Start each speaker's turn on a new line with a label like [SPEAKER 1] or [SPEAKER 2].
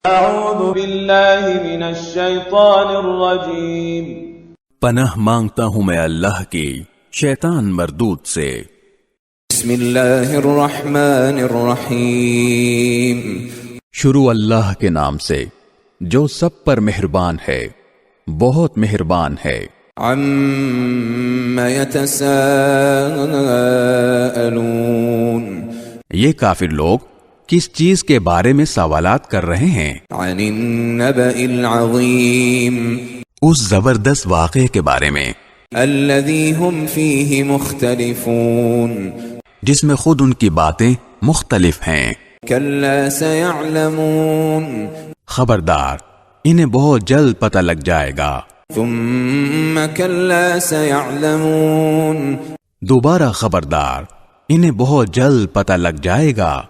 [SPEAKER 1] اعوذ باللہ من الشیطان الرجیم،
[SPEAKER 2] پناہ مانگتا ہوں میں اللہ کی شیطان مردود سے۔
[SPEAKER 3] بسم اللہ الرحمن الرحیم،
[SPEAKER 2] شروع اللہ کے نام سے جو سب پر مہربان ہے، بہت مہربان ہے۔
[SPEAKER 3] عم یتساءلون،
[SPEAKER 2] یہ کافر لوگ کس چیز کے بارے میں سوالات کر رہے ہیں؟
[SPEAKER 3] عن النبأ العظیم،
[SPEAKER 2] اس زبردست واقعے کے بارے میں
[SPEAKER 3] الذی هم فیہ مختلفون،
[SPEAKER 2] جس میں خود ان کی باتیں مختلف ہیں۔
[SPEAKER 3] کلا سیعلمون،
[SPEAKER 2] خبردار انہیں بہت جلد پتہ لگ جائے گا۔
[SPEAKER 3] ثم کلا سیعلمون،
[SPEAKER 2] دوبارہ خبردار انہیں بہت جلد پتہ لگ جائے گا۔